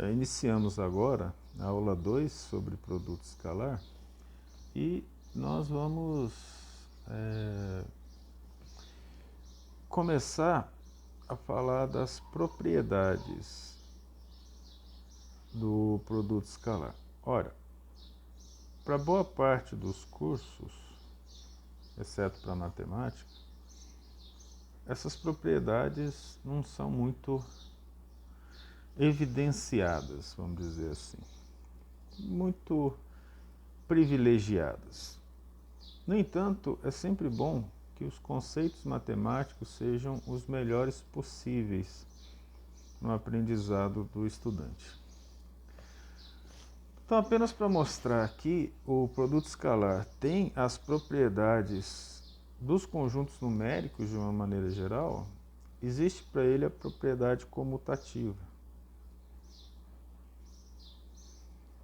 Iniciamos agora a aula 2 sobre produto escalar e nós vamos começar a falar das propriedades do produto escalar. Ora, para boa parte dos cursos, exceto para matemática, essas propriedades não são muito evidenciadas, vamos dizer assim, muito privilegiadas. No entanto, é sempre bom que os conceitos matemáticos sejam os melhores possíveis no aprendizado do estudante. Então, apenas para mostrar que o produto escalar tem as propriedades dos conjuntos numéricos de uma maneira geral, existe para ele a propriedade comutativa.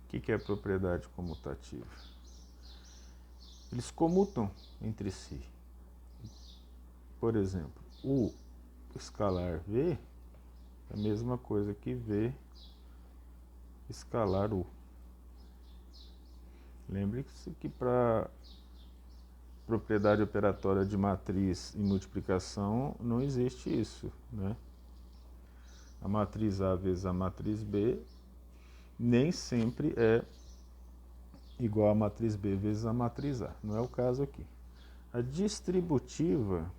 O que é a propriedade comutativa? Eles comutam entre si. Por exemplo, o escalar V é a mesma coisa que V escalar U. Lembre-se que para propriedade operatória de matriz e multiplicação não existe isso, né? A matriz A vezes a matriz B nem sempre é igual a matriz B vezes a matriz A. Não é o caso aqui. A distributiva,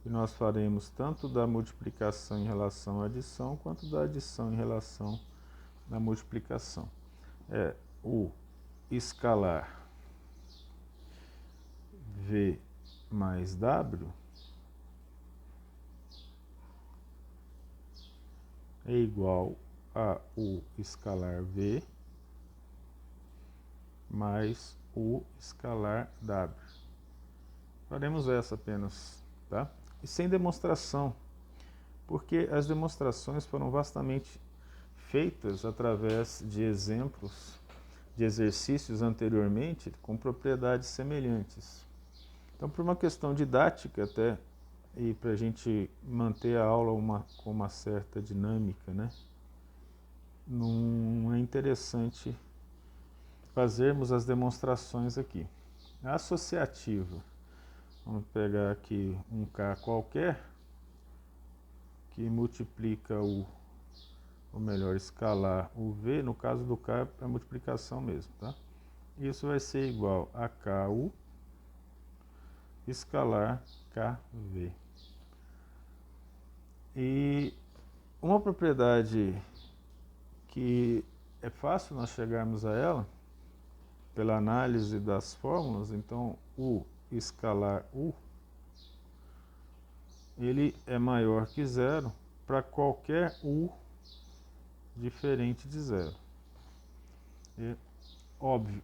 que nós faremos tanto da multiplicação em relação à adição, quanto da adição em relação à multiplicação. É o escalar V mais W é igual a U escalar V mais U escalar W. Faremos essa apenas, tá? E sem demonstração, porque as demonstrações foram vastamente feitas através de exemplos, de exercícios anteriormente com propriedades semelhantes. Então, por uma questão didática até, e para a gente manter a aula com uma certa dinâmica, né? Não é interessante fazermos as demonstrações aqui. A associativa, vamos pegar aqui um K qualquer, que multiplica ou melhor, escalar o V, no caso do K é a multiplicação mesmo, tá? Isso vai ser igual a KU escalar KV. E uma propriedade que é fácil nós chegarmos a ela, pela análise das fórmulas, então U escalar U, ele é maior que zero para qualquer U diferente de zero. É óbvio,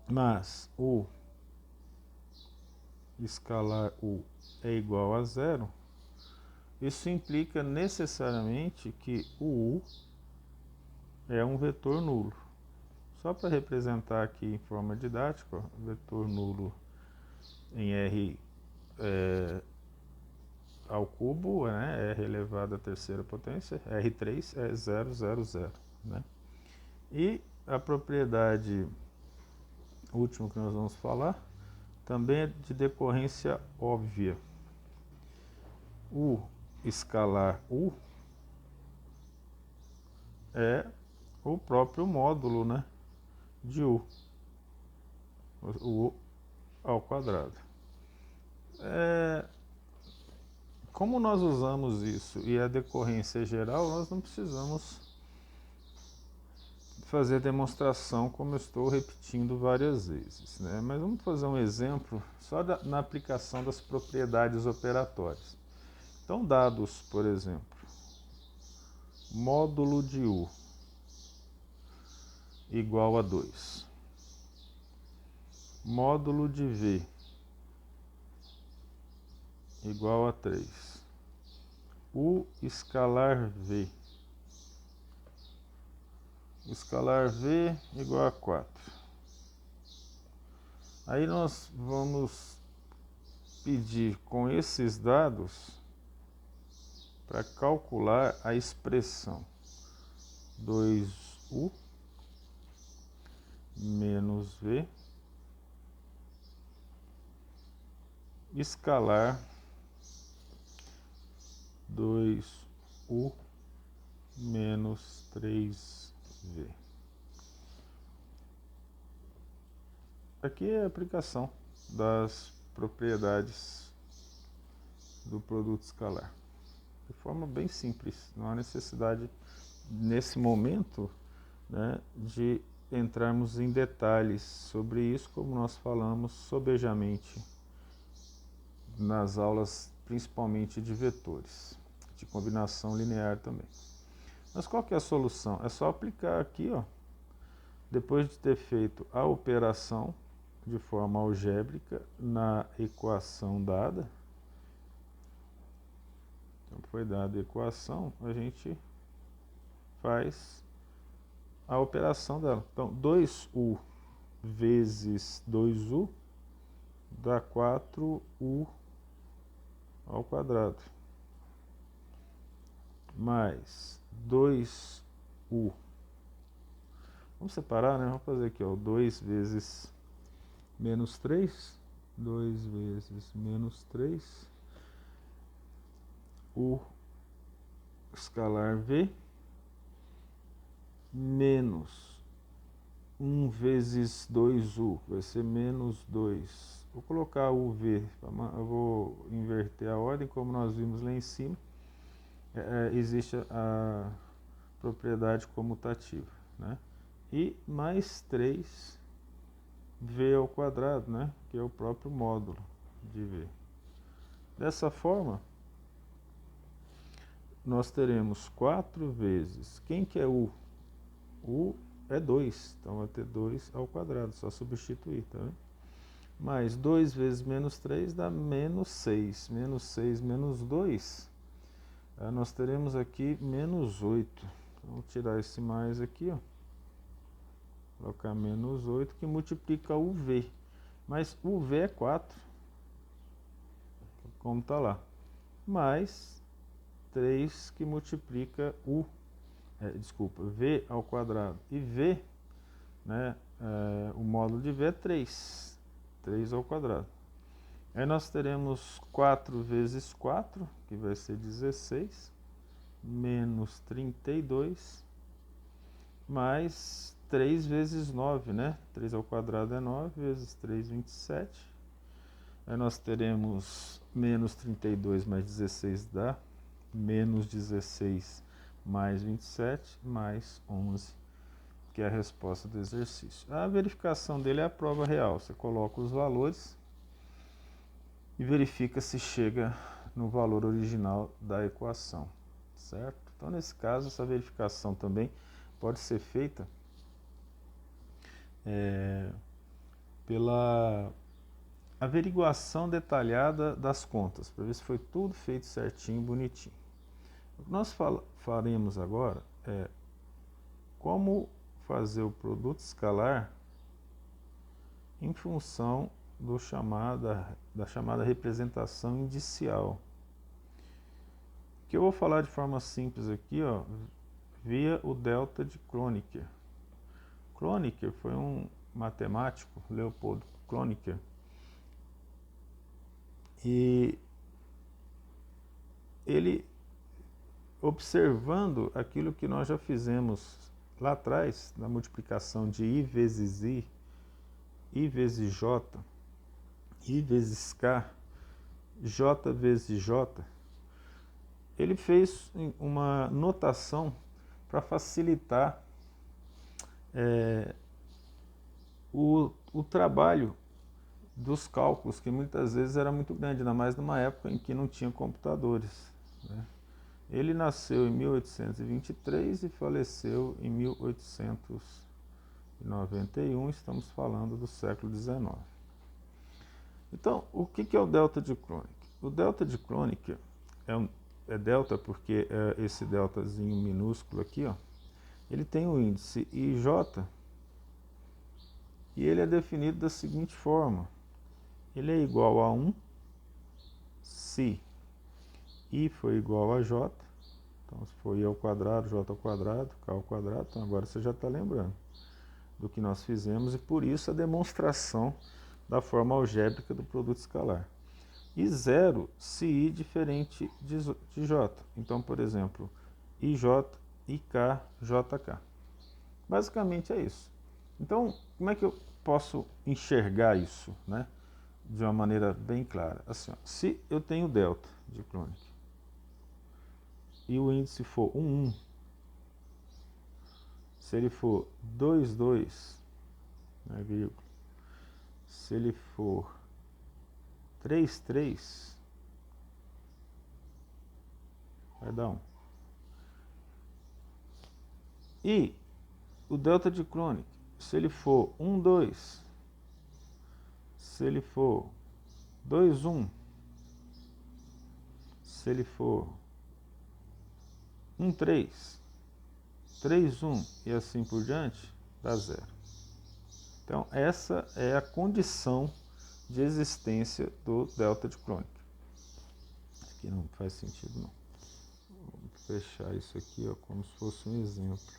mas U escalar U é igual a zero, isso implica necessariamente que o U é um vetor nulo. Só para representar aqui em forma didática, vetor nulo em R ao cubo, né? R elevado à terceira potência, R3 é 0, 0, 0. Né? E a propriedade última que nós vamos falar também é de decorrência óbvia. U escalar U é o próprio módulo, né, de U, o U ao quadrado. Como nós usamos isso e a decorrência é geral, nós não precisamos fazer demonstração como eu estou repetindo várias vezes, né? Mas vamos fazer um exemplo só na aplicação das propriedades operatórias. Então, dados, por exemplo, módulo de U igual a 2, módulo de V igual a 3, U escalar V igual a 4. Aí nós vamos pedir com esses dados para calcular a expressão 2U menos V escalar 2U menos 3V. Aqui é a aplicação das propriedades do produto escalar. De forma bem simples, não há necessidade nesse momento, né, de entrarmos em detalhes sobre isso, como nós falamos sobejamente nas aulas, principalmente de vetores, de combinação linear também. Mas qual que é a solução? É só aplicar aqui, ó, depois de ter feito a operação de forma algébrica na equação dada. Então, foi dada a equação, a gente faz a operação dela. Então, 2U vezes 2U dá 4U ao quadrado, mais 2U. Vamos separar, né? Vamos fazer aqui, ó, 2 vezes menos 3, 2 vezes menos 3, U escalar V, menos 1 vezes 2U, vai ser menos 2. Vou colocar o V, eu vou inverter a ordem, como nós vimos lá em cima. Existe a propriedade comutativa, né? E mais 3V ao quadrado, né? Que é o próprio módulo de V. Dessa forma, nós teremos 4 vezes, quem que é U? U é 2, então vai ter 2 ao quadrado, só substituir, tá vendo? Mais 2 vezes menos 3 dá menos 6, menos 6 menos 2, nós teremos aqui menos 8, então, vamos tirar esse mais aqui, ó, colocar menos 8, que multiplica o V, mas o V é 4, como está lá, mais 3 que multiplica o V ao quadrado, e V, né, o módulo de V é 3 ao quadrado. Aí nós teremos 4 vezes 4, que vai ser 16, menos 32, mais 3 vezes 9, né? 3 ao quadrado é 9, vezes 3, 27. Aí nós teremos menos 32 mais 16 dá menos 16 mais 27, mais 11, que é a resposta do exercício. A verificação dele é a prova real. Você coloca os valores e verifica se chega no valor original da equação, certo? Então, nesse caso, essa verificação também pode ser feita pela averiguação detalhada das contas, para ver se foi tudo feito certinho, bonitinho. O que nós faremos agora é como fazer o produto escalar em função da chamada representação indicial, que eu vou falar de forma simples aqui, ó, via o delta de Kronecker. Kronecker foi um matemático, Leopold Kronecker, e ele, observando aquilo que nós já fizemos lá atrás, na multiplicação de I vezes I vezes J, I vezes K, J vezes J, ele fez uma notação para facilitar o trabalho dos cálculos, que muitas vezes era muito grande, ainda mais numa época em que não tinha computadores, né? Ele nasceu em 1823 e faleceu em 1891, estamos falando do século XIX. Então, o que é o delta de Kronecker? O delta de Kronecker é delta porque esse deltazinho minúsculo aqui, ó, ele tem o índice IJ e ele é definido da seguinte forma: ele é igual a 1 se I for igual a J Então, se for I ao quadrado, J ao quadrado, K ao quadrado, então agora você já está lembrando do que nós fizemos e por isso a demonstração da forma algébrica do produto escalar. E zero se I diferente de J. Então, por exemplo, IJ, IK, JK. Basicamente é isso. Então, como é que eu posso enxergar isso, né, de uma maneira bem clara? Assim, ó, se eu tenho delta de Kronig e o índice for 1, 1, se ele for 2, 2, né, vírgula, se ele for 3, 3, vai dar 1. E o delta de Kronig, se ele for 1, 2, se ele for 2, 1, se ele for 1, 3, 3, 1 e assim por diante, dá 0. Então, essa é a condição de existência do delta de Kronig. Aqui não faz sentido, não. Vamos fechar isso aqui, ó, como se fosse um exemplo.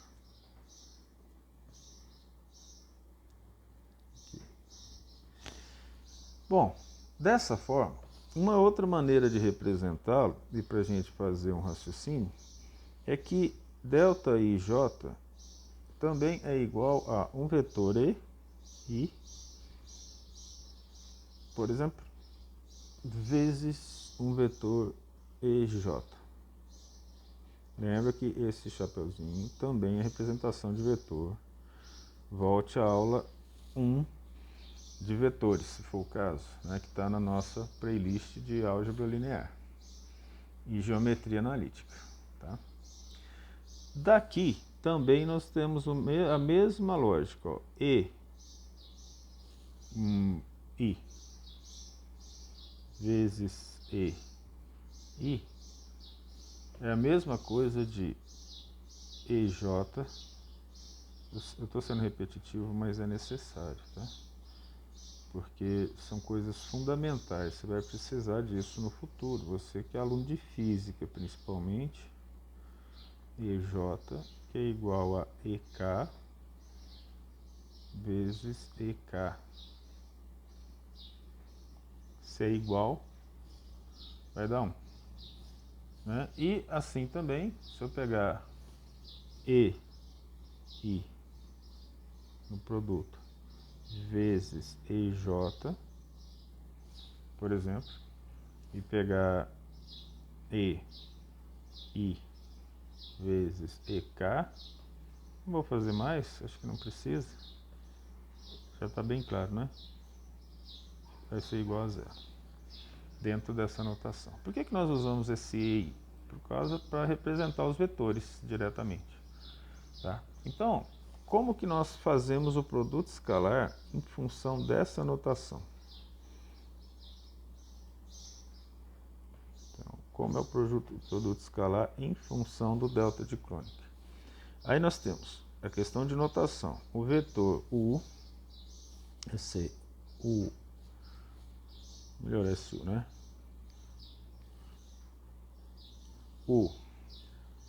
Aqui. Bom, dessa forma, uma outra maneira de representá-lo, e para a gente fazer um raciocínio, é que delta IJ também é igual a um vetor E, por exemplo, vezes um vetor EJ. Lembra que esse chapeuzinho também é representação de vetor. Volte à aula 1 de vetores, se for o caso, né, que está na nossa playlist de álgebra linear e geometria analítica. Tá? Daqui também nós temos a mesma lógica, ó, I vezes I é a mesma coisa de EJ. Eu estou sendo repetitivo, mas é necessário, tá? Porque são coisas fundamentais, você vai precisar disso no futuro. Você que é aluno de física, principalmente, EJ, que é igual a EK vezes EK. Se é igual, vai dar 1. Né? E assim também, se eu pegar I no produto vezes EJ, por exemplo, e pegar I vezes EK, não vou fazer mais, acho que não precisa, já está bem claro, né? Vai ser igual a 0 dentro dessa notação. Por que nós usamos esse EI? Por causa para representar os vetores diretamente. Tá? Então, como que nós fazemos o produto escalar em função dessa notação? Então, como é o produto escalar em função do delta de Kronig? Aí nós temos a questão de notação. O vetor U, esse U, melhor esse U, né? U,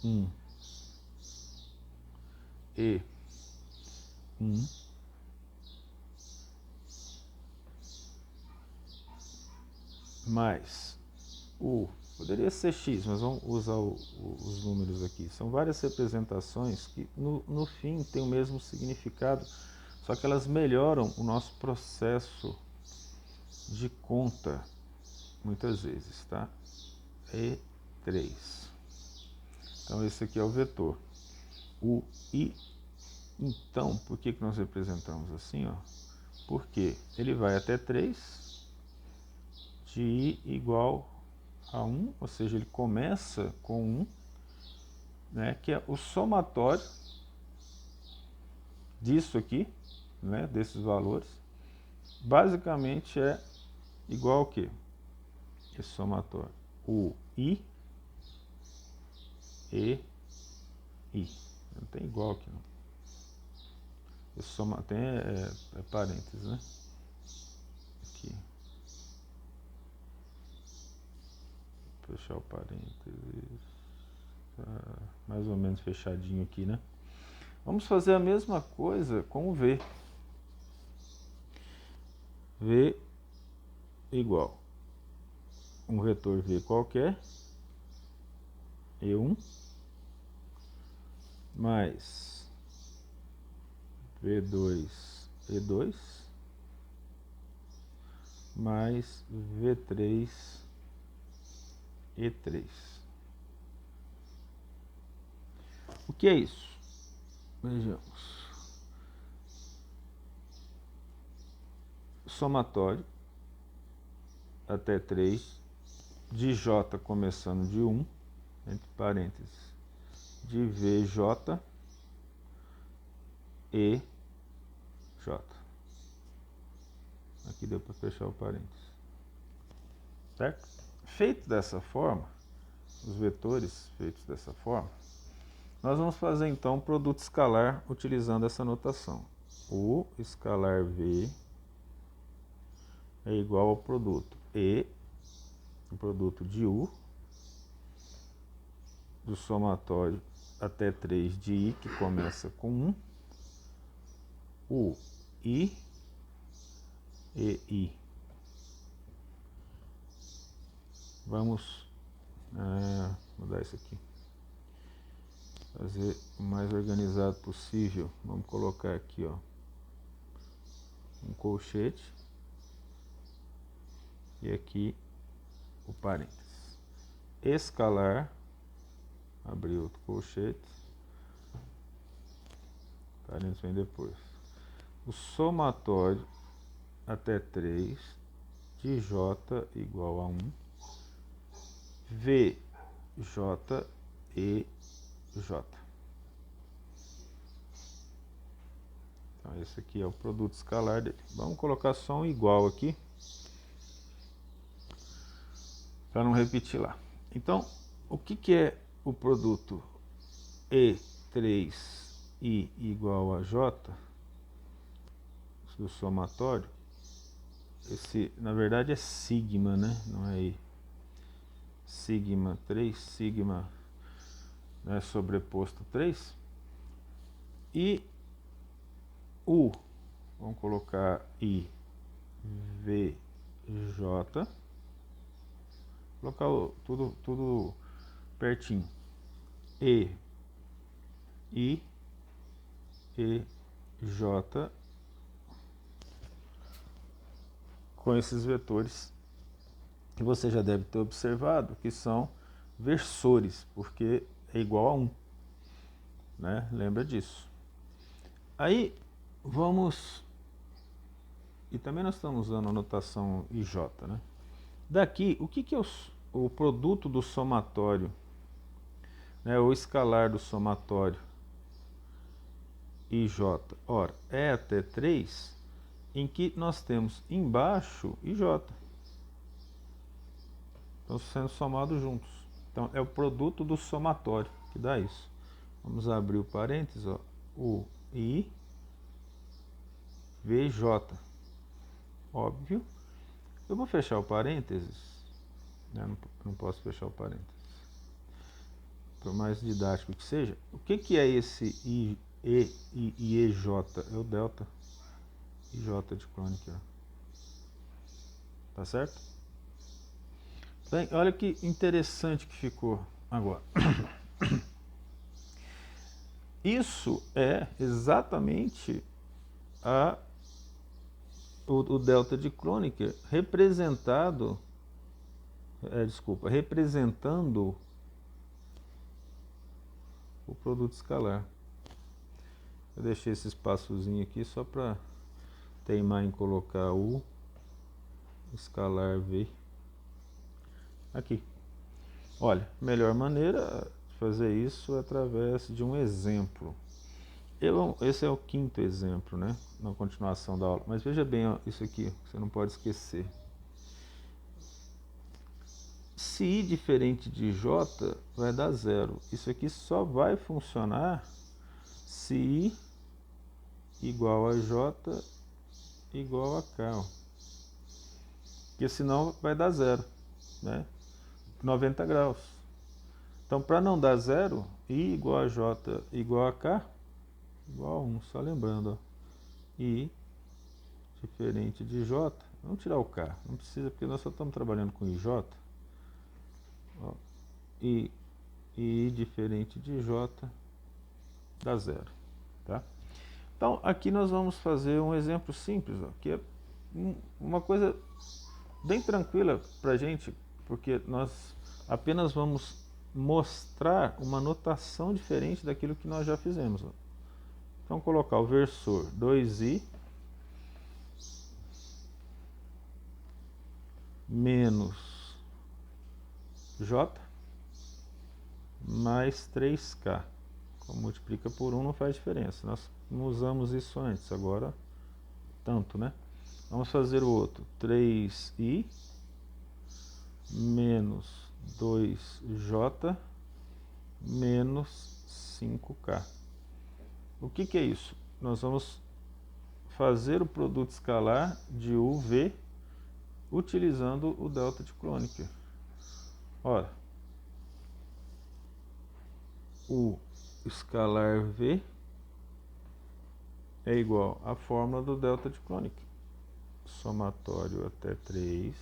1, E, 1, mais U, poderia ser X, mas vamos usar os números aqui. São várias representações que no fim têm o mesmo significado, só que elas melhoram o nosso processo de conta, muitas vezes, tá? E3. Então esse aqui é o vetor. O I, então, por que nós representamos assim, ó? Porque ele vai até 3, de I igual a 1, ou seja, ele começa com 1, né, que é o somatório disso aqui, né, desses valores, basicamente é igual ao quê? Esse somatório, o I, E, I. Não tem igual aqui, não. Esse soma, tem parênteses, né? Aqui. Vou fechar o parênteses. mais ou menos fechadinho aqui, né? Vamos fazer a mesma coisa com o V. V igual um vetor V qualquer, E1, mais V2, E2, mais V3, E3. O que é isso? Vejamos. Somatório até 3 de J começando de 1, entre parênteses, de VJ e J. Aqui deu para fechar o parênteses. Certo? Feito dessa forma, os vetores feitos dessa forma, nós vamos fazer então o produto escalar utilizando essa notação. O escalar V é igual ao produto E, o produto de U, do somatório até 3 de I, que começa com 1, U, I e I. Vamos mudar isso aqui. Fazer o mais organizado possível. Vamos colocar aqui, ó, um colchete. E aqui o parênteses. Escalar, abrir outro colchete, parênteses vem depois. O somatório até 3 de J igual a 1, V, J e J. Então esse aqui é o produto escalar dele. Vamos colocar só um igual aqui, para não repetir lá. Então, o que é o produto E3I igual a J do somatório? Esse, na verdade, é sigma, né? Não é I. Sigma 3, sigma, né, sobreposto 3. E U, vamos colocar I, V, J. Colocar tudo pertinho. E, I, E, J, com esses vetores que você já deve ter observado, que são versores, porque é igual a 1, né? Lembra disso. Aí, vamos... E também nós estamos usando a notação IJ, né? Daqui, o que é o produto do somatório, né? O escalar do somatório IJ? Ora, é até 3, em que nós temos embaixo IJ. Estão sendo somados juntos. Então, é o produto do somatório que dá isso. Vamos abrir o parênteses, ó. O I, VJ. Óbvio. Eu vou fechar o parênteses. Não posso fechar o parênteses. Por mais didático que seja. O que é esse I, E e EJ? É o delta IJ de Kronecker. Tá certo? Bem, olha que interessante que ficou agora. Isso é exatamente o delta de Kronecker representando o produto escalar. Eu deixei esse espaçozinho aqui só para teimar em colocar o escalar V aqui. Olha, melhor maneira de fazer isso é através de um exemplo. Esse é o quinto exemplo, né, na continuação da aula. Mas veja bem, ó, isso aqui, você não pode esquecer. Se I diferente de J vai dar 0. Isso aqui só vai funcionar se I igual a J igual a K. Ó. Porque senão vai dar 0, né? 90 graus. Então, para não dar zero, I igual a J igual a K, igual a 1, só lembrando, ó. I diferente de J, vamos tirar o K, não precisa porque nós só estamos trabalhando com IJ. Ó, I diferente de J dá zero, tá? Então, aqui nós vamos fazer um exemplo simples, ó, que é uma coisa bem tranquila para a gente, porque nós apenas vamos mostrar uma notação diferente daquilo que nós já fizemos. Ó. Então, colocar o versor 2i menos j mais 3k. Como multiplica por 1 não faz diferença. Nós não usamos isso antes, agora tanto, né? Vamos fazer o outro. 3i menos 2j menos 5k. O que é isso? Nós vamos fazer o produto escalar de UV utilizando o delta de Kronecker. Ora, o escalar V é igual à fórmula do delta de Kronecker. Somatório até 3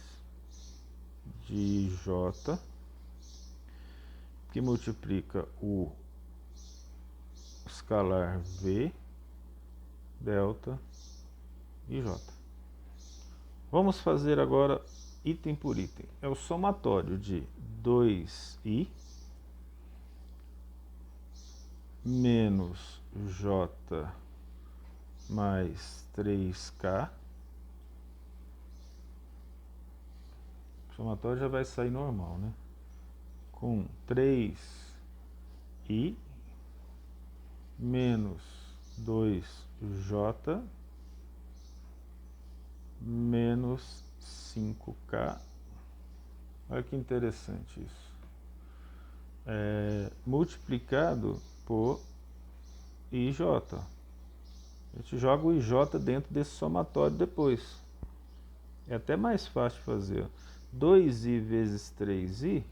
de J, que multiplica o escalar V, delta e J. Vamos fazer agora item por item. É o somatório de 2i menos J mais 3k. O somatório já vai sair normal, né? Com 3i menos 2j menos 5k. Olha que interessante isso. Multiplicado por IJ. A gente joga o IJ dentro desse somatório depois. É até mais fácil de fazer. 2i vezes 3i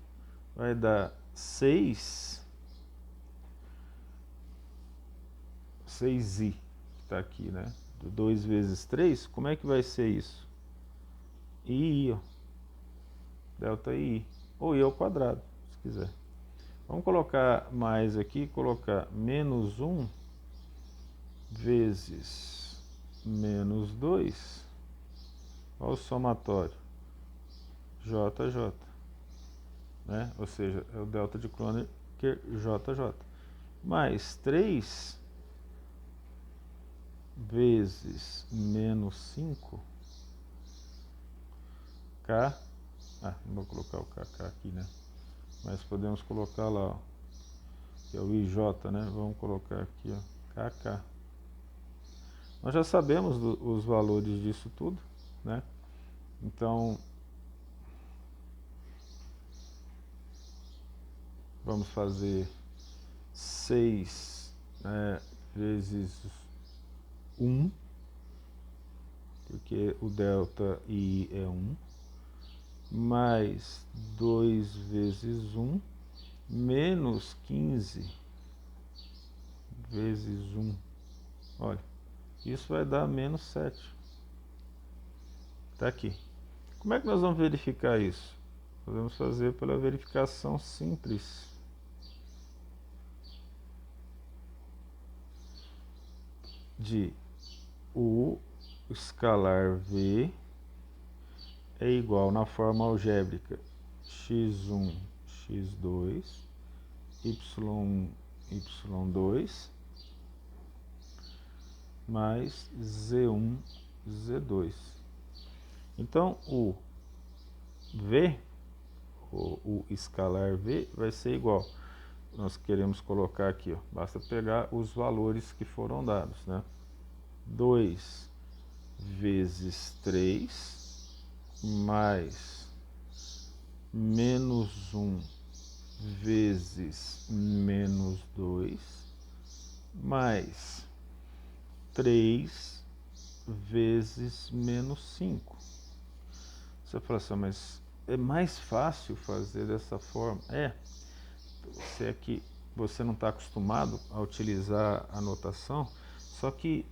vai dar 6i, que está aqui, né? 2 vezes 3, como é que vai ser isso? I, ó. Delta I. Ou I ao quadrado, se quiser. Vamos colocar mais aqui, colocar menos 1 vezes menos 2. Olha o somatório. JJ. Né? Ou seja, é o delta de Kronecker JJ. Mais 3 vezes menos 5 K. Não vou colocar o KK aqui, né? Mas podemos colocar lá, ó, que é o IJ, né? Vamos colocar aqui, ó, KK. Nós já sabemos os valores disso tudo, né? Então, vamos fazer 6 vezes 1, porque o delta I é 1, mais 2 vezes 1, menos 15 vezes 1. Olha, isso vai dar menos 7. Está aqui. Como é que nós vamos verificar isso? Podemos fazer pela verificação simples. De o escalar V é igual na forma algébrica x1, x2, y1, y2 mais z1, z2. Então o V, o escalar V, vai ser igual. Nós queremos colocar aqui, ó, basta pegar os valores que foram dados, né? 2 vezes 3 mais menos 1 vezes menos 2 mais 3 vezes menos 5. Você fala assim, mas é mais fácil fazer dessa forma? se é que você não está acostumado a utilizar a notação, só que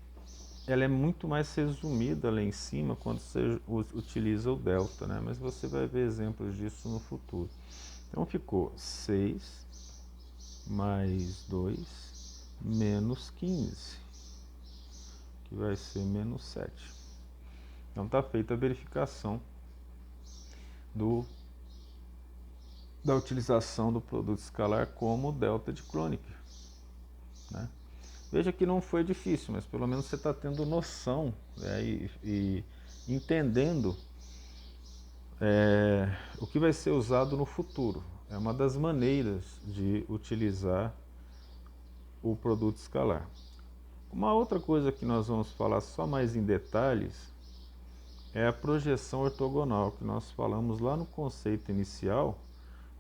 ela é muito mais resumida lá em cima quando você utiliza o delta, né? Mas você vai ver exemplos disso no futuro. Então ficou 6 mais 2 menos 15, que vai ser menos 7. Então está feita a verificação da utilização do produto escalar como delta de Kronecker, né? Veja que não foi difícil, mas pelo menos você está tendo noção, né, e entendendo o que vai ser usado no futuro. É uma das maneiras de utilizar o produto escalar. Uma outra coisa que nós vamos falar só mais em detalhes é a projeção ortogonal, que nós falamos lá no conceito inicial,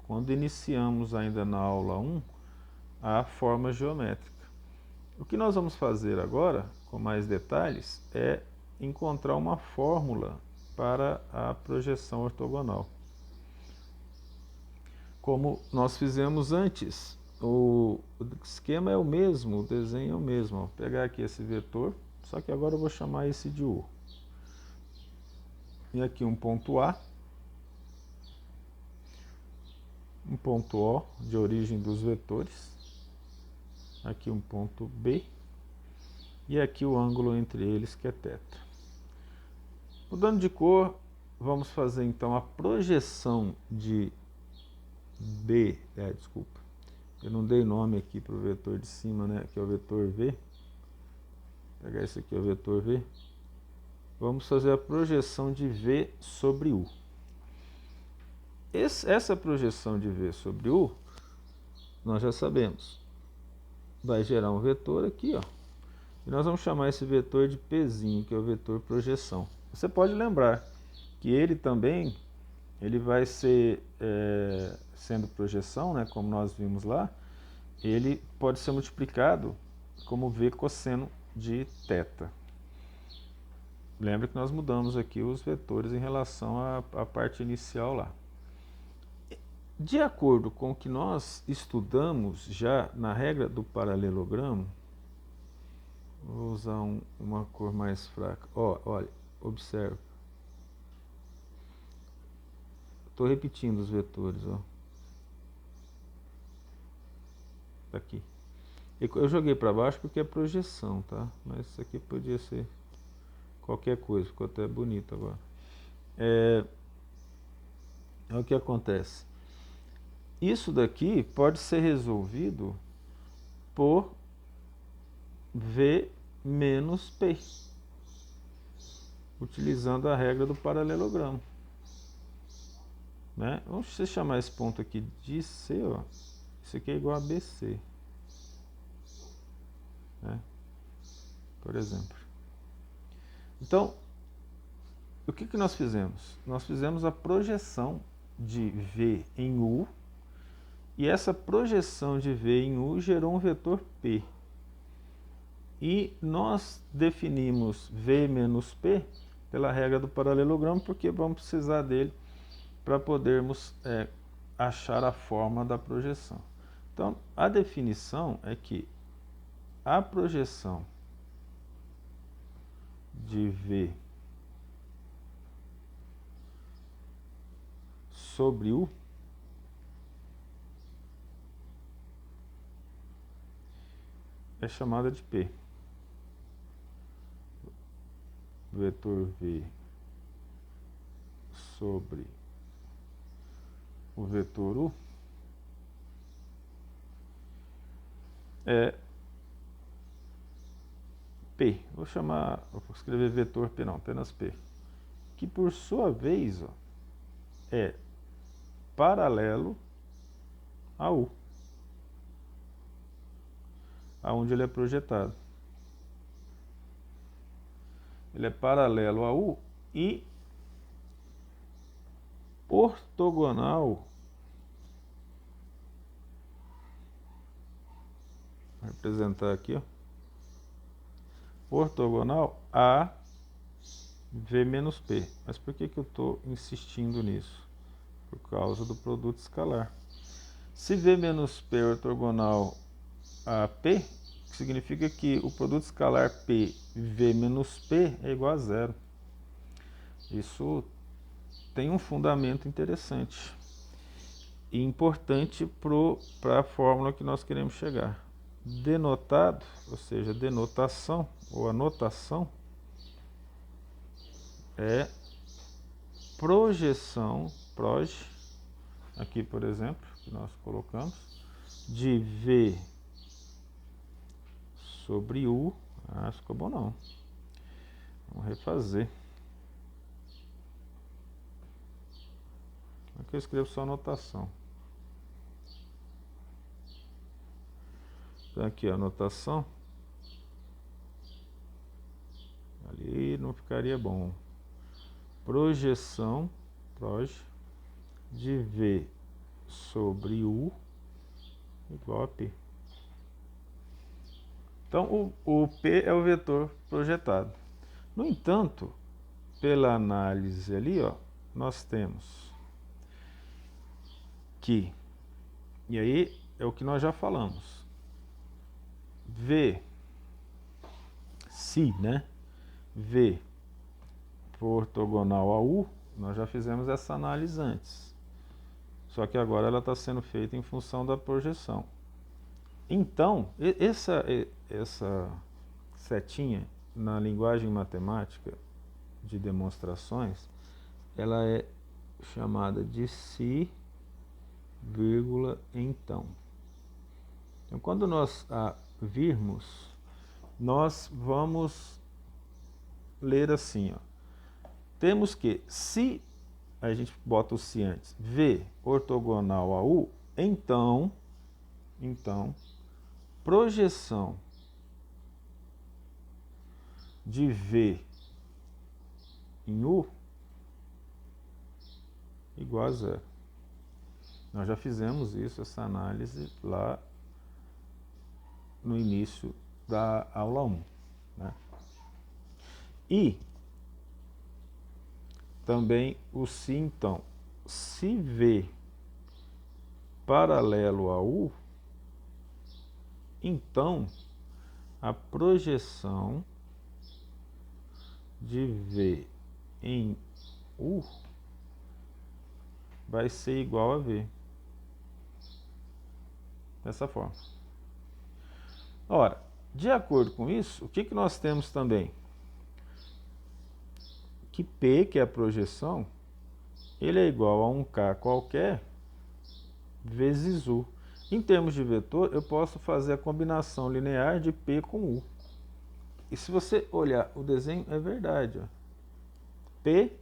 quando iniciamos ainda na aula 1 a forma geométrica. O que nós vamos fazer agora, com mais detalhes, é encontrar uma fórmula para a projeção ortogonal. Como nós fizemos antes, o esquema é o mesmo, o desenho é o mesmo. Vou pegar aqui esse vetor, só que agora eu vou chamar esse de U. E aqui um ponto A, um ponto O de origem dos vetores, aqui um ponto B, e aqui o ângulo entre eles, que é θ. Mudando de cor, vamos fazer então a projeção de B, desculpa, eu não dei nome aqui para o vetor de cima, né, que é o vetor V. Vou pegar esse aqui, é o vetor V. Vamos fazer a projeção de V sobre U. Essa projeção de V sobre U, nós já sabemos, vai gerar um vetor aqui, ó. E nós vamos chamar esse vetor de Pzinho, que é o vetor projeção. Você pode lembrar que ele também vai ser, sendo projeção, né, como nós vimos lá, ele pode ser multiplicado como V cosseno de θ. Lembra que nós mudamos aqui os vetores em relação à parte inicial lá. De acordo com o que nós estudamos já na regra do paralelogramo, vou usar uma cor mais fraca. Olha, observe. Estou repetindo os vetores, ó. Tá aqui. Eu joguei para baixo porque é projeção, tá? Mas isso aqui podia ser qualquer coisa, ficou até bonito agora. É o que acontece. Isso daqui pode ser resolvido por V menos P, utilizando a regra do paralelogramo, né? Vamos chamar esse ponto aqui de C, ó. Isso aqui é igual a BC, né? Por exemplo. Então, o que nós fizemos? Nós fizemos a projeção de V em U, e essa projeção de V em U gerou um vetor P. E nós definimos V menos P pela regra do paralelogramo, porque vamos precisar dele para podermos achar a forma da projeção. Então, a definição é que a projeção de V sobre U é chamada de P. Vetor V sobre o vetor U é P. Vou escrever vetor P não, apenas P. Que por sua vez, ó, é paralelo a U, aonde ele é projetado. Ele é paralelo a U e ortogonal, vou representar aqui, ó, ortogonal a V menos P. Mas por que eu estou insistindo nisso? Por causa do produto escalar. Se V menos P é ortogonal a P, significa que o produto escalar P V menos P é igual a zero. Isso tem um fundamento interessante e importante para a fórmula que nós queremos chegar. Denotado, ou seja, denotação ou anotação, é projeção, aqui por exemplo, que nós colocamos, de V sobre U. Ah, ficou bom não. Vamos refazer. Aqui eu escrevo só anotação. Então aqui a anotação. Ali não ficaria bom. Projeção, de V sobre U igual a P. Então o P é o vetor projetado. No entanto, pela análise ali, ó, nós temos que, e aí é o que nós já falamos, V, se, né? V for ortogonal a U, nós já fizemos essa análise antes. Só que agora ela está sendo feita em função da projeção. Então, essa setinha na linguagem matemática de demonstrações, ela é chamada de se, vírgula, então. Então, quando nós a virmos, nós vamos ler assim, ó. Temos que, se a gente bota o se antes, V ortogonal a U, então, projeção de V em U igual a zero. Nós já fizemos isso, essa análise lá no início da aula 1, né? E também o se então. Se V paralelo a U, então a projeção de V em U vai ser igual a V. Dessa forma. Ora, de acordo com isso, o que nós temos também? Que P, que é a projeção, ele é igual a 1K qualquer vezes U. Em termos de vetor, eu posso fazer a combinação linear de P com U. E se você olhar o desenho, é verdade, ó. P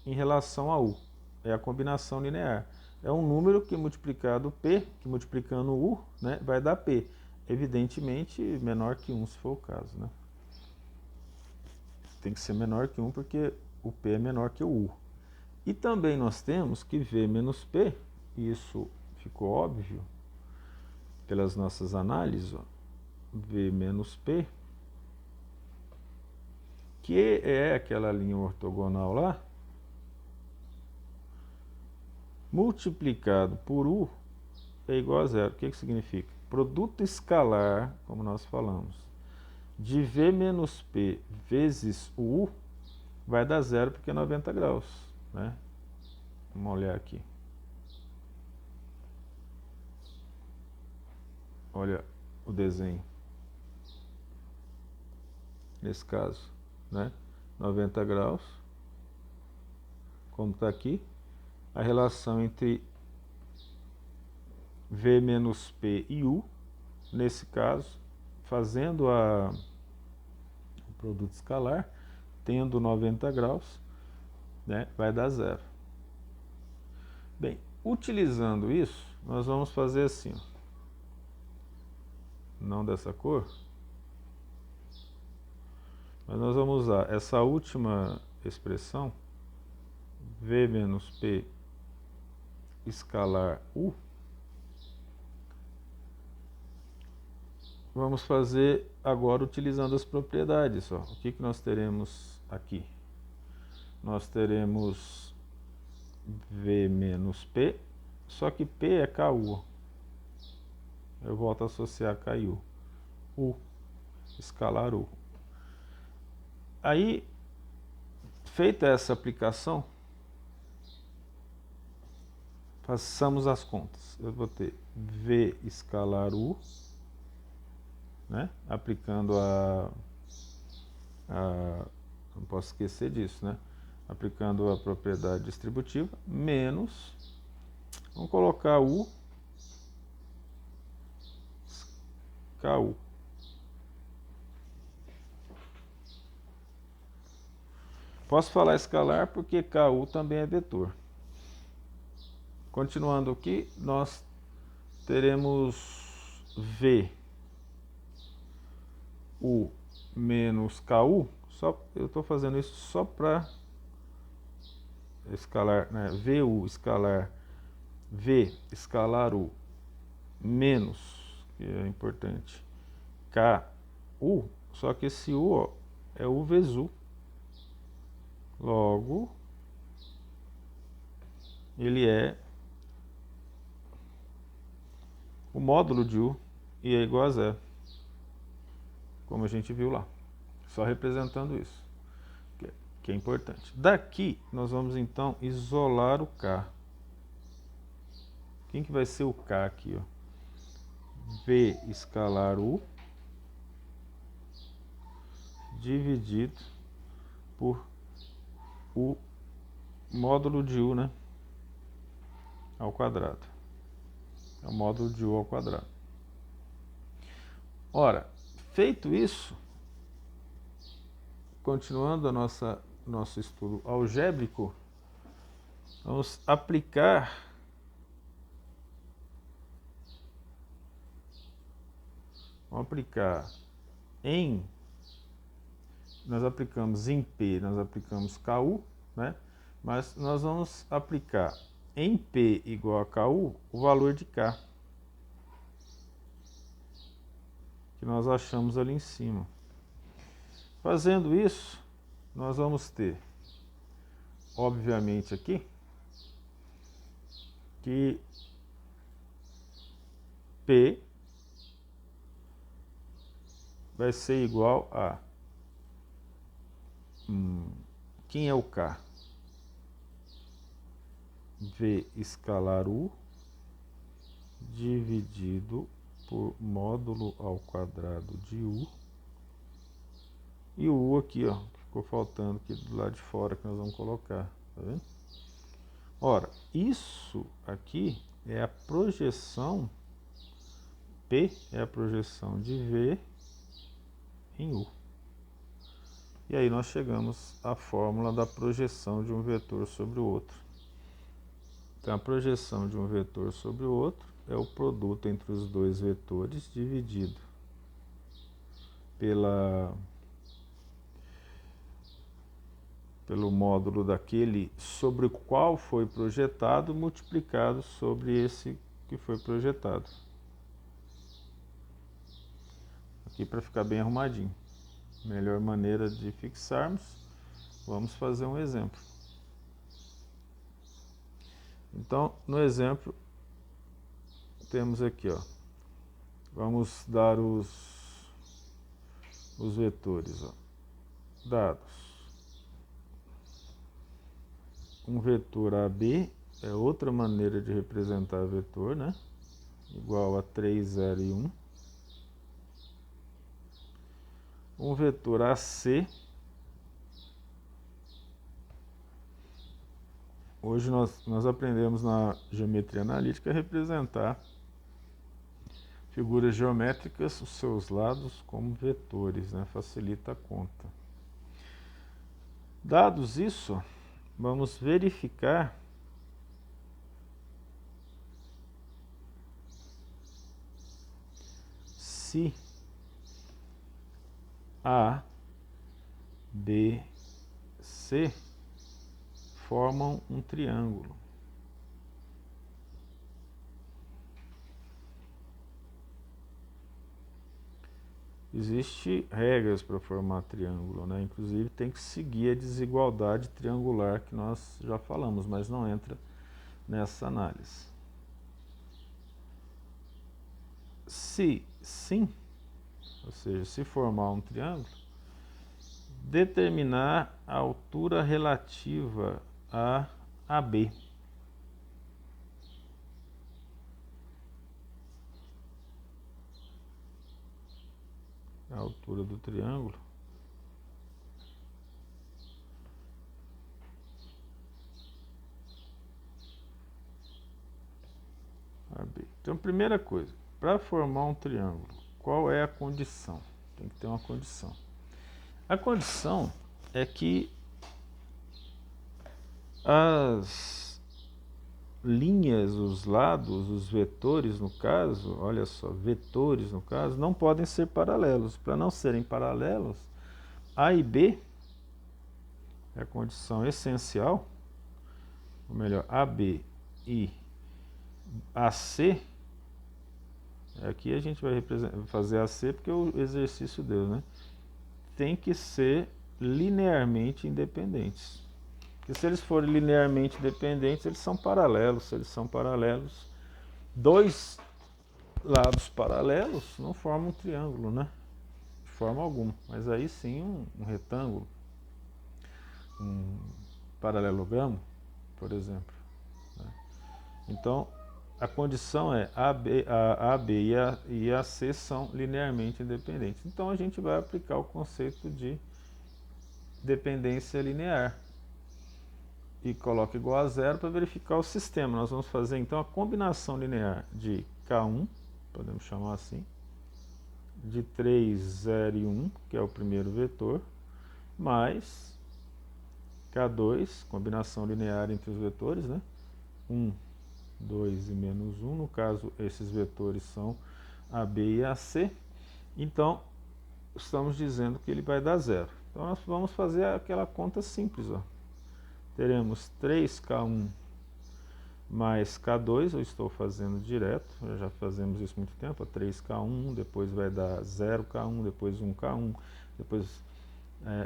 em relação a U. É a combinação linear. É um número que multiplicado P, que multiplicando U, né, vai dar P. Evidentemente, menor que 1, se for o caso, né? Tem que ser menor que 1 porque o P é menor que o U. E também nós temos que V menos P, isso ficou óbvio pelas nossas análises, ó, V menos P, que é aquela linha ortogonal lá, multiplicado por U é igual a zero. O que significa? Produto escalar, como nós falamos, de V menos P vezes o U vai dar zero porque é 90 graus, né? Vamos olhar aqui. Olha o desenho. Nesse caso, né? 90 graus. Como está aqui, a relação entre V menos P e U, nesse caso, fazendo o produto escalar, tendo 90 graus, né, vai dar zero. Bem, utilizando isso, nós vamos fazer assim, ó. Não dessa cor, mas nós vamos usar essa última expressão, V menos P escalar U. Vamos fazer agora utilizando as propriedades, ó. O que nós teremos aqui? Nós teremos V menos P, só que P é KU. Eu volto a associar K e U. U, escalar U. Aí, feita essa aplicação, façamos as contas. Eu vou ter V escalar U, né? Aplicando não posso esquecer disso, né? Aplicando a propriedade distributiva, menos, vamos colocar U, KU. Posso falar escalar porque KU também é vetor. Continuando aqui, nós teremos V U menos KU. Eu estou fazendo isso só para escalar, né? VU escalar V escalar U menos, que é importante, KU, só que esse U, ó, é U vezes U. Logo, ele é o módulo de U e é igual a zero, como a gente viu lá. Só representando isso, que é importante. Daqui, nós vamos então isolar o K. Quem que vai ser o K aqui, ó? V escalar U dividido por o módulo de U, né? Ao quadrado. É o módulo de U ao quadrado. Ora, feito isso, continuando nosso estudo algébrico, vamos aplicar nós aplicamos em P, nós aplicamos KU, né? Mas nós vamos aplicar em P igual a KU o valor de K, que nós achamos ali em cima. Fazendo isso, nós vamos ter, obviamente aqui, que P vai ser igual a... quem é o K? V escalar U dividido por módulo ao quadrado de U. E o U aqui, ó, ficou faltando aqui do lado de fora que nós vamos colocar, tá vendo? Ora, isso aqui é a projeção, P é a projeção de V em U. E aí nós chegamos à fórmula da projeção de um vetor sobre o outro. Então, a projeção de um vetor sobre o outro é o produto entre os dois vetores dividido pelo módulo daquele sobre o qual foi projetado, multiplicado sobre esse que foi projetado. Aqui para ficar bem arrumadinho. Melhor maneira de fixarmos, vamos fazer um exemplo. Então, no exemplo, temos aqui, ó, vamos dar os vetores, ó, dados. Um vetor AB é outra maneira de representar vetor, né? Igual a 3, 0 e 1. Um vetor AC, hoje nós aprendemos na geometria analítica a representar figuras geométricas, os seus lados como vetores, né? Facilita a conta. Dados isso, vamos verificar se A, B, C formam um triângulo. Existem regras para formar triângulo, né? Inclusive tem que seguir a desigualdade triangular que nós já falamos, mas não entra nessa análise. Se sim, ou seja, se formar um triângulo, determinar a altura relativa a AB. A altura do triângulo AB. Então, primeira coisa, para formar um triângulo, qual é a condição? Tem que ter uma condição. A condição é que as linhas, os lados, os vetores no caso, olha só, vetores no caso, não podem ser paralelos. Para não serem paralelos, A e B é a condição essencial, ou melhor, AB e AC, aqui a gente vai fazer AC porque o exercício deu, né? Tem que ser linearmente independentes. Porque se eles forem linearmente dependentes, eles são paralelos. Se eles são paralelos, dois lados paralelos não formam um triângulo, né? De forma alguma. Mas aí sim um retângulo, um paralelogramo, por exemplo. Né? Então, a condição é a B e a C são linearmente independentes. Então, a gente vai aplicar o conceito de dependência linear e coloca igual a zero para verificar o sistema. Nós vamos fazer então a combinação linear de K1, podemos chamar assim, de 3, 0 e 1, que é o primeiro vetor, mais K2, combinação linear entre os vetores, né? 1, 2 e menos 1, no caso esses vetores são AB e AC, então estamos dizendo que ele vai dar zero. Então nós vamos fazer aquela conta simples, ó. Teremos 3K1 mais K2, eu estou fazendo direto, já fazemos isso há muito tempo, 3K1, depois vai dar 0K1, depois 1K1, depois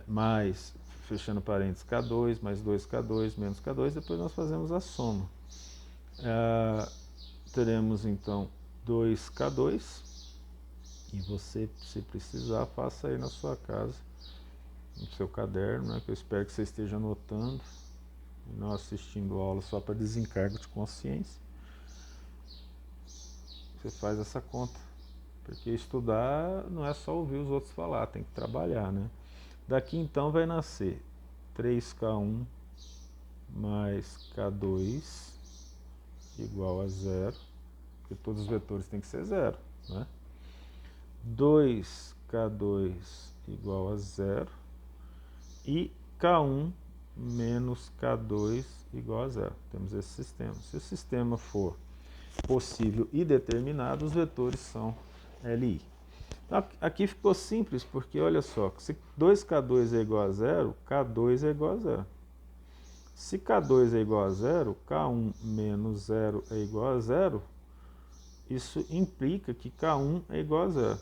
mais, fechando parênteses, K2, mais 2K2, menos K2, depois nós fazemos a soma. Teremos então 2K2, e você, se precisar, faça aí na sua casa, no seu caderno, né, que eu espero que você esteja anotando, não assistindo aula só para desencargo de consciência. Você faz essa conta, porque estudar não é só ouvir os outros falar, tem que trabalhar, né? Daqui então vai nascer 3K1 mais K2 igual a zero, porque todos os vetores têm que ser zero, né? 2K2 igual a zero e K1 menos K2 igual a zero. Temos esse sistema. Se o sistema for possível e determinado, os vetores são LI. Então, aqui ficou simples, porque olha só, se 2K2 é igual a zero, K2 é igual a zero. Se K2 é igual a zero, K1 menos 0 é igual a zero, isso implica que K1 é igual a zero.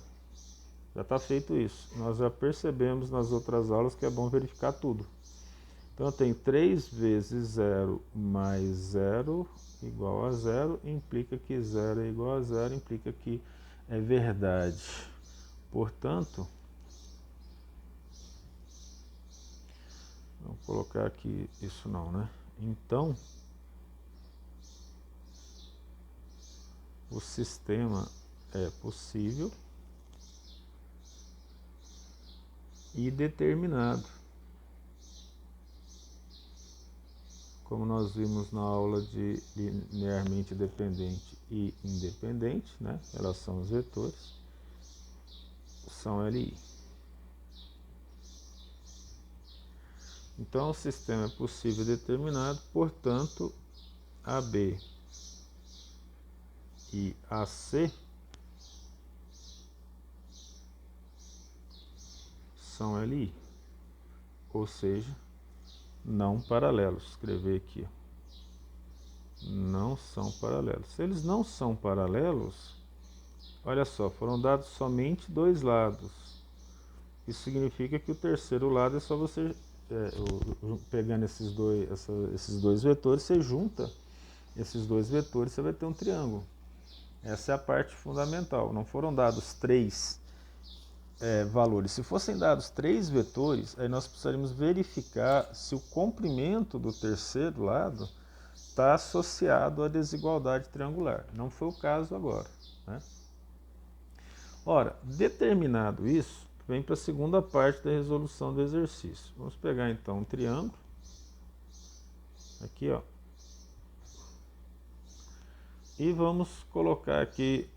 Já está feito isso. Nós já percebemos nas outras aulas que é bom verificar tudo. Então, tem 3 vezes 0 mais 0 igual a zero, implica que 0 é igual a zero, implica que é verdade. Portanto, vamos colocar aqui isso não, né? Então, o sistema é possível e determinado, como nós vimos na aula de linearmente dependente e independente, né? Relação aos vetores, são LI. Então, o sistema é possível e determinado, portanto, AB e AC são LI, ou seja, não paralelos. Escrever aqui, não são paralelos. Se eles não são paralelos, olha só, foram dados somente dois lados. Isso significa que o terceiro lado é só você, pegando esses dois vetores, você junta esses dois vetores, você vai ter um triângulo. Essa é a parte fundamental. Não foram dados 3 valores. Se fossem dados 3 vetores, aí nós precisaríamos verificar se o comprimento do terceiro lado está associado à desigualdade triangular. Não foi o caso agora, né? Ora, determinado isso, vem para a segunda parte da resolução do exercício. Vamos pegar então um triângulo, aqui ó, e vamos colocar aqui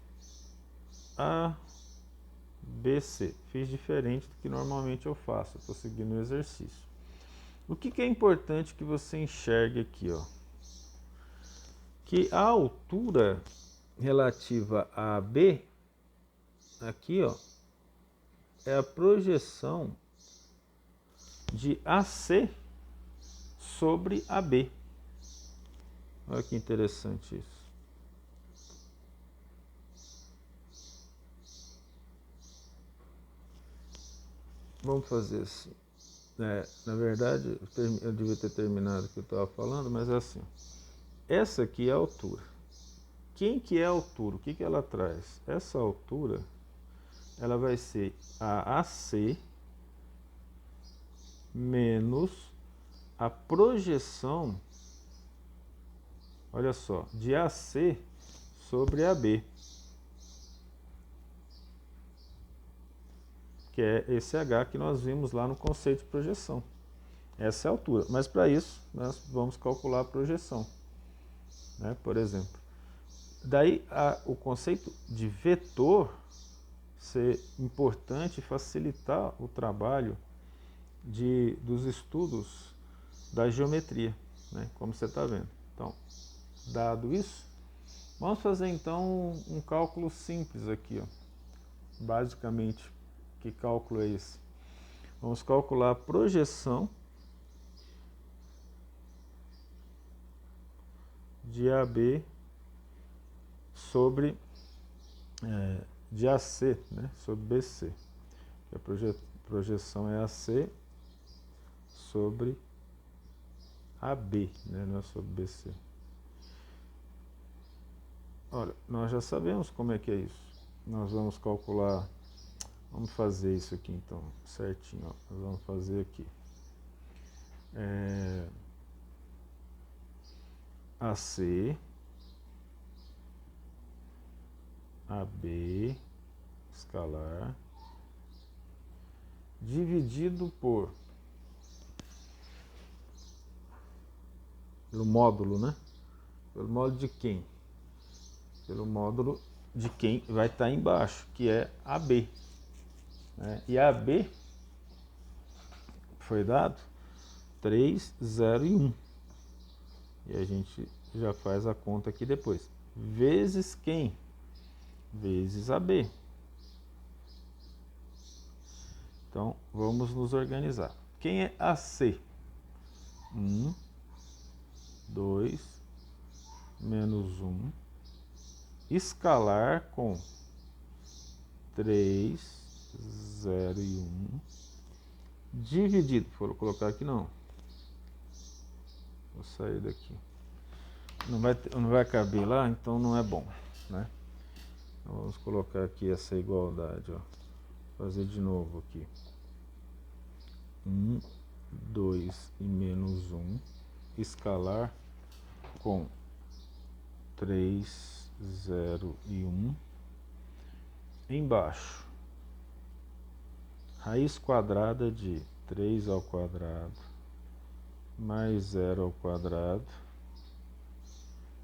ABC. Fiz diferente do que normalmente eu faço, estou seguindo o exercício. O que é importante que você enxergue aqui, ó? Que a altura relativa a AB, aqui ó, é a projeção de AC sobre AB. Olha que interessante isso. Vamos fazer assim. Na verdade, eu devia ter terminado o que eu estava falando, mas é assim. Essa aqui é a altura. Quem que é a altura? O que ela traz? Essa altura, ela vai ser a AC menos a projeção, olha só, de AC sobre AB, que é esse H que nós vimos lá no conceito de projeção. Essa é a altura, mas para isso nós vamos calcular a projeção, né, por exemplo. Daí o conceito de vetor ser importante e facilitar o trabalho dos estudos da geometria, né, como você está vendo. Então, dado isso, vamos fazer então um cálculo simples aqui, ó. Basicamente, que cálculo é esse? Vamos calcular a projeção de AB sobre de AC, né, sobre BC. A projeção é AC sobre AB, né, não é sobre BC. Olha, nós já sabemos como é que é isso. Nós vamos calcular, vamos fazer isso aqui então, certinho, ó. Nós vamos fazer aqui. AC, AB, escalar, dividido pelo módulo, né? Pelo módulo de quem? Pelo módulo de quem vai estar embaixo, que é AB. Né? E AB foi dado 3, 0 e 1. E a gente já faz a conta aqui depois. Vezes quem? Vezes AB. Então, vamos nos organizar. Quem é AC? 1, 2, menos 1. Escalar com 3, 0 e 1. Dividido. Vou colocar aqui não. Vou sair daqui. Não vai caber lá, então não é bom, né? Então, vamos colocar aqui essa igualdade, ó. Fazer de novo aqui. 1, 2 e menos 1. Escalar com 3, 0 e 1. Embaixo, raiz quadrada de 3 ao quadrado mais 0 ao quadrado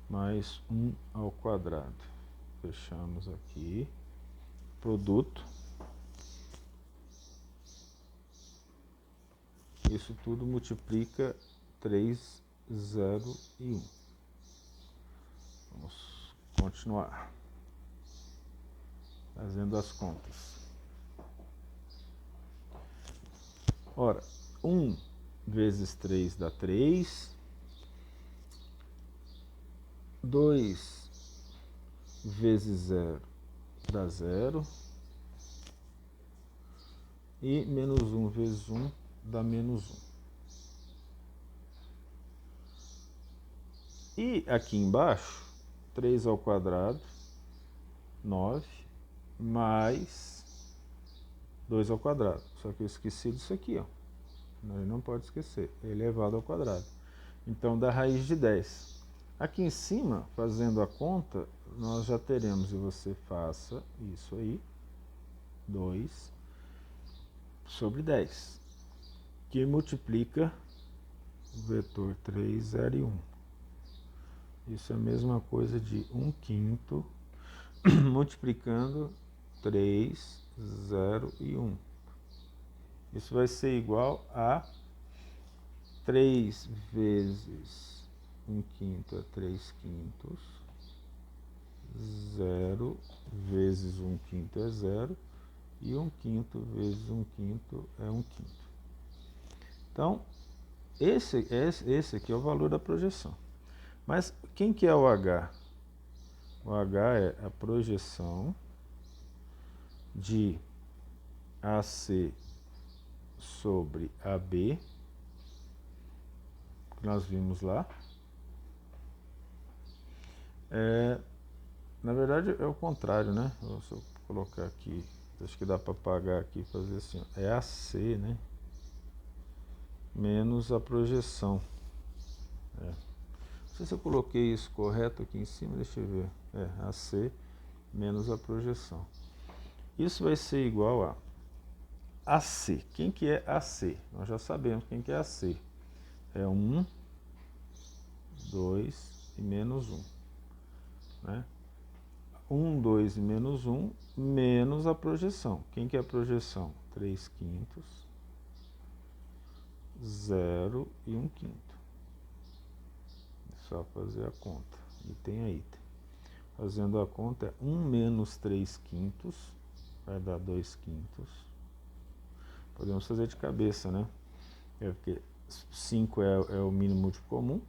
mais 1 ao quadrado. Fechamos aqui. Produto. Isso tudo multiplica 3, 0 e 1. Vamos continuar fazendo as contas. Ora, 1 vezes 3 dá 3. 2 vezes 0 dá 0. E menos 1 vezes 1 dá menos 1. E aqui embaixo, 3 ao quadrado 9 mais 2 ao quadrado. Só que eu esqueci disso aqui, ó. Não pode esquecer, elevado ao quadrado. Então, da raiz de 10. Aqui em cima, fazendo a conta, nós já teremos, e você faça isso aí, 2 sobre 10, que multiplica o vetor 3, 0 e 1. Isso é a mesma coisa de 1/5 multiplicando 3, 0 e 1. Isso vai ser igual a 3 vezes 1/5 é 3/5, 0 vezes 1/5 é 0, e 1/5 vezes 1/5 é 1/5. Então, esse aqui é o valor da projeção. Mas quem que é o H? O H é a projeção de AC sobre AB, que nós vimos lá. Na verdade é o contrário, né? Se eu colocar aqui, acho que dá para apagar aqui e fazer assim, ó. É AC, né? Menos a projeção. Não sei se eu coloquei isso correto aqui em cima, deixa eu ver. AC menos a projeção. Isso vai ser igual a AC. Quem que é AC? Nós já sabemos quem que é AC. É 1, 2 e menos 1. Né? 1, 2 e menos 1, menos a projeção. Quem que é a projeção? 3/5, 0 e 1/5. É só fazer a conta. Item a item. Fazendo a conta, é 1 menos 3/5, vai dar 2/5. Podemos fazer de cabeça, né? Porque 5 é o mínimo múltiplo comum.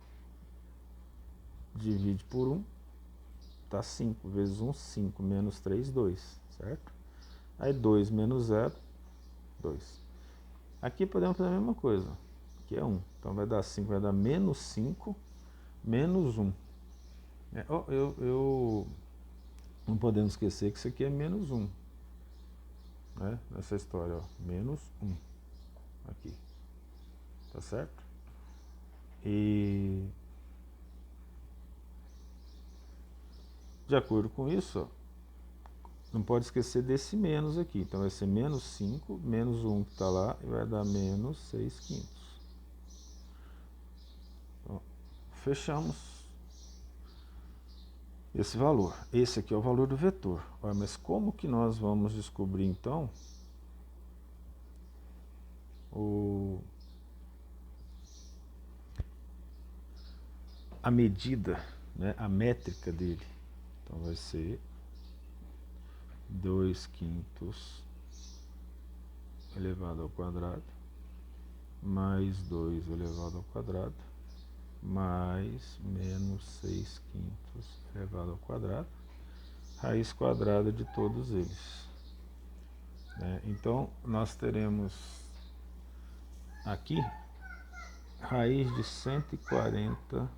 Divide por 1. Tá 5 vezes 1, 5, menos 3, 2, certo? Aí 2 menos 0, 2. Aqui podemos fazer a mesma coisa, que é 1. Então vai dar 5, vai dar menos 5, menos 1. Não podemos esquecer que isso aqui é menos 1. Né? Nessa história, ó, menos 1. Aqui. Tá certo? E de acordo com isso, ó, não pode esquecer desse menos aqui. Então vai ser menos 5, menos 1 que está lá, e vai dar menos 6/5. Então, fechamos esse valor. Esse aqui é o valor do vetor. Olha, mas como que nós vamos descobrir, então, a medida, né, a métrica dele? Então vai ser 2/5 elevado ao quadrado, mais 2 elevado ao quadrado, mais menos 6/5 elevado ao quadrado, raiz quadrada de todos eles. Então, nós teremos aqui raiz de 140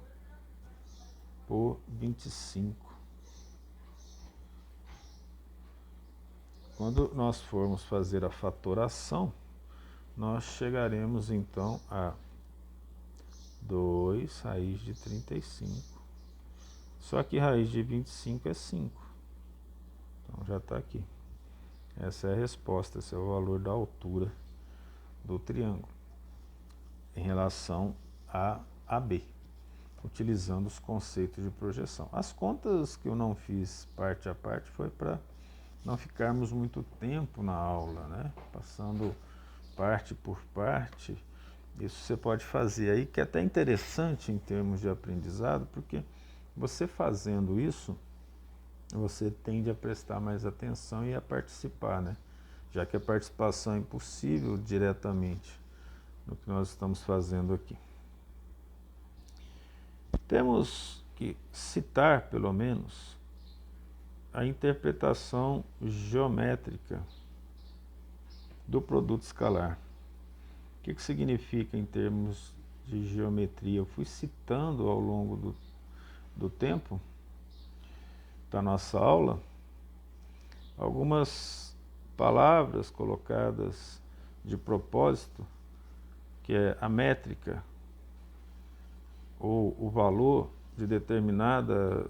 por 25. Quando nós formos fazer a fatoração, nós chegaremos então a 2 raiz de 35. Só que raiz de 25 é 5. Então já está aqui. Essa é a resposta, esse é o valor da altura do triângulo em relação a AB, utilizando os conceitos de projeção. As contas que eu não fiz parte a parte foi para não ficarmos muito tempo na aula, né? Passando parte por parte. Isso você pode fazer aí, que é até interessante em termos de aprendizado, porque você fazendo isso, você tende a prestar mais atenção e a participar, né? Já que a participação é impossível diretamente no que nós estamos fazendo aqui. Temos que citar, pelo menos, a interpretação geométrica do produto escalar. O que significa em termos de geometria? Eu fui citando ao longo do tempo da nossa aula, algumas palavras colocadas de propósito, que é a métrica ou o valor de determinado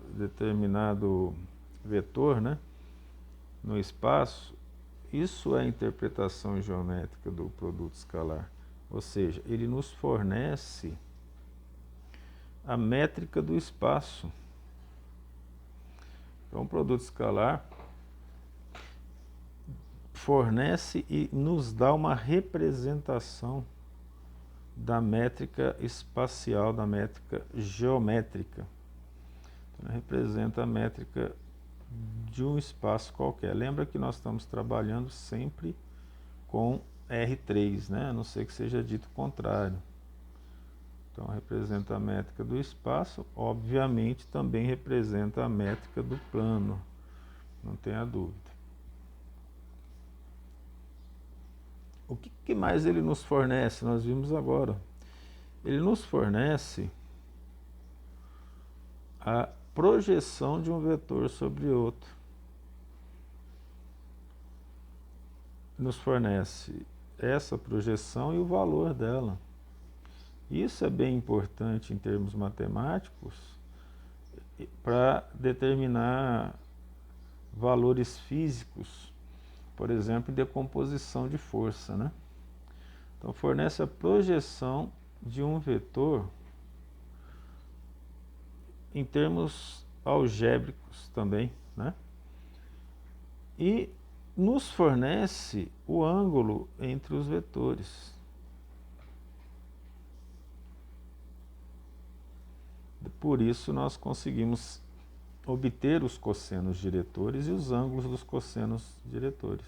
vetor, né, no espaço. Isso é a interpretação geométrica do produto escalar. Ou seja, ele nos fornece a métrica do espaço. Então, o produto escalar fornece e nos dá uma representação da métrica espacial, da métrica geométrica. Então, representa a métrica de um espaço qualquer. Lembra que nós estamos trabalhando sempre com R3, né? A não ser que seja dito o contrário. Então, representa a métrica do espaço, obviamente também representa a métrica do plano, não tenha dúvida. O que mais ele nos fornece? Nós vimos agora. Ele nos fornece a projeção de um vetor sobre outro. Nos fornece essa projeção e o valor dela. Isso é bem importante em termos matemáticos para determinar valores físicos, por exemplo, decomposição de força, né? Então, fornece a projeção de um vetor em termos algébricos também, né? E nos fornece o ângulo entre os vetores. Por isso, nós conseguimos obter os cossenos diretores e os ângulos dos cossenos diretores.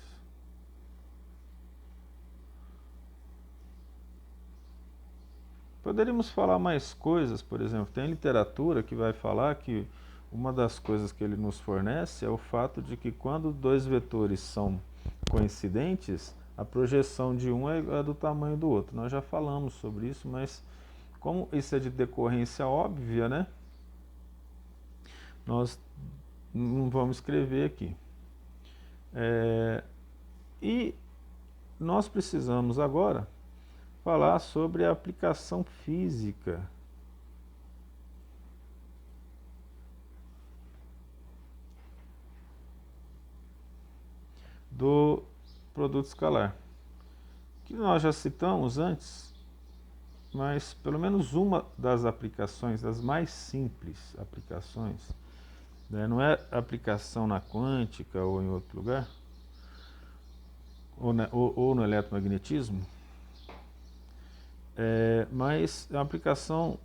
Poderíamos falar mais coisas, por exemplo, tem literatura que vai falar que uma das coisas que ele nos fornece é o fato de que quando dois vetores são coincidentes, a projeção de um é do tamanho do outro. Nós já falamos sobre isso, mas como isso é de decorrência óbvia, né? Nós não vamos escrever aqui. E nós precisamos agora falar sobre a aplicação física do produto escalar, que nós já citamos antes, mas pelo menos uma das aplicações, das mais simples aplicações, né, não é aplicação na quântica ou em outro lugar, ou no eletromagnetismo, mas é uma aplicação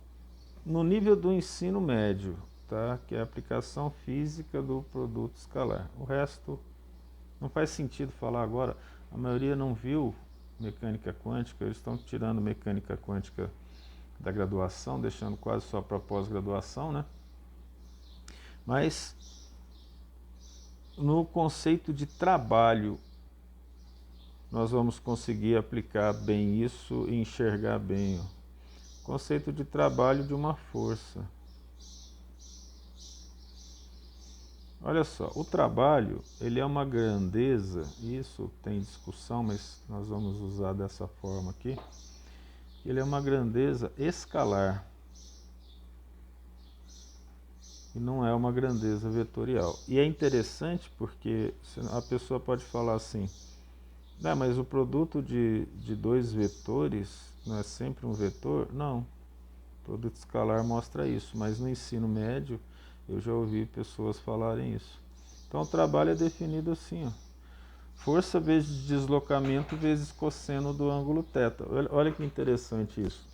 no nível do ensino médio, tá? Que é a aplicação física do produto escalar. O resto não faz sentido falar agora. A maioria não viu mecânica quântica, eles estão tirando mecânica quântica da graduação, deixando quase só para pós-graduação, né? Mas no conceito de trabalho, nós vamos conseguir aplicar bem isso e enxergar bem o conceito de trabalho de uma força. Olha só, o trabalho, ele é uma grandeza, isso tem discussão, mas nós vamos usar dessa forma aqui. Ele é uma grandeza escalar e não é uma grandeza vetorial. E é interessante porque a pessoa pode falar assim, mas o produto de dois vetores não é sempre um vetor? Não, o produto escalar mostra isso, mas no ensino médio eu já ouvi pessoas falarem isso. Então o trabalho é definido assim, ó, força vezes deslocamento vezes cosseno do ângulo θ. Olha que interessante isso.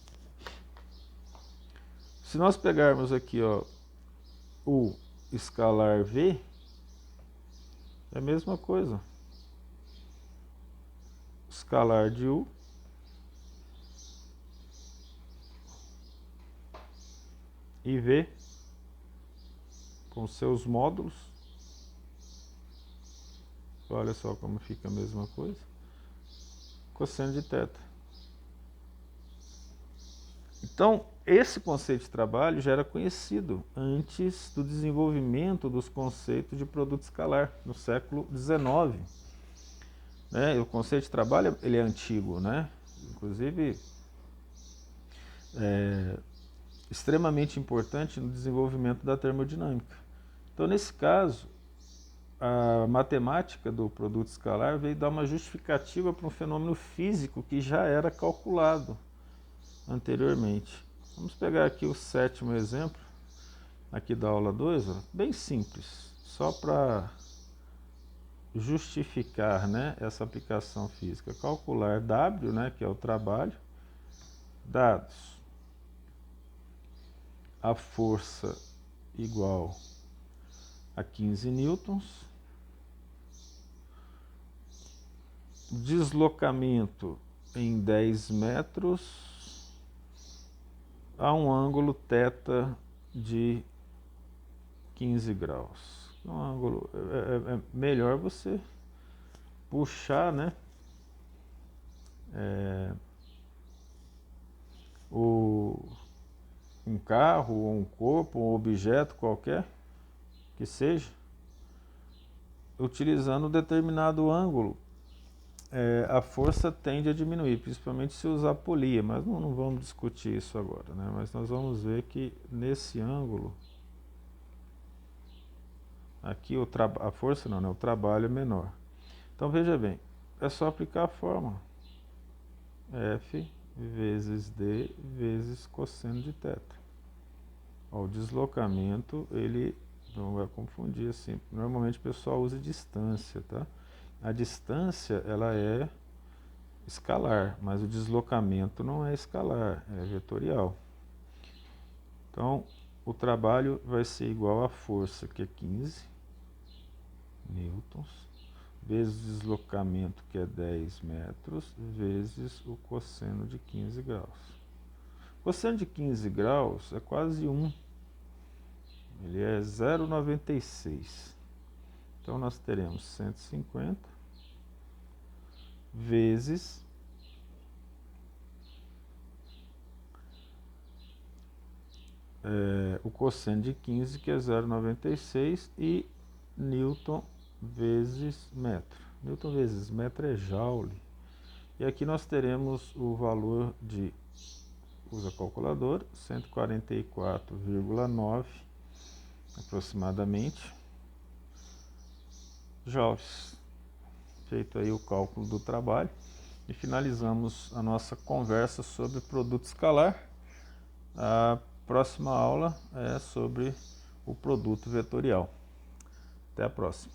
Se nós pegarmos aqui, ó, o escalar V, é a mesma coisa. Escalar de U e V com seus módulos. Olha só como fica a mesma coisa. Cosseno de θ. Então, esse conceito de trabalho já era conhecido antes do desenvolvimento dos conceitos de produto escalar, no século XIX. Né? O conceito de trabalho ele é antigo, né? Inclusive extremamente importante no desenvolvimento da termodinâmica. Então, nesse caso, a matemática do produto escalar veio dar uma justificativa para um fenômeno físico que já era calculado anteriormente. Vamos pegar aqui o 7º exemplo, aqui da aula 2, ó, bem simples, só para justificar, né, essa aplicação física. Calcular W, né, que é o trabalho, dados a força igual a 15 newtons, deslocamento em 10 metros a um ângulo θ de 15 graus. Um ângulo é melhor você puxar, né, um carro, ou um corpo, um objeto qualquer que seja, utilizando um determinado ângulo, a força tende a diminuir, principalmente se usar polia, mas não vamos discutir isso agora, né? Mas nós vamos ver que nesse ângulo, aqui a força não, né? O trabalho é menor. Então veja bem, é só aplicar a fórmula F vezes D vezes cosseno de θ. Ó, o deslocamento, ele não vai confundir assim. Normalmente o pessoal usa distância, tá? A distância, ela é escalar, mas o deslocamento não é escalar, é vetorial. Então, o trabalho vai ser igual à força, que é 15 newtons, vezes o deslocamento, que é 10 metros, vezes o cosseno de 15 graus. O cosseno de 15 graus é quase 1. Ele é 0,96. Então, nós teremos 150 vezes o cosseno de 15, que é 0,96, e Newton vezes metro. Newton vezes metro é joule. E aqui nós teremos o valor de, usa calculadora, 144,9 aproximadamente joules. Feito aí o cálculo do trabalho, e finalizamos a nossa conversa sobre produto escalar. A próxima aula é sobre o produto vetorial. Até a próxima.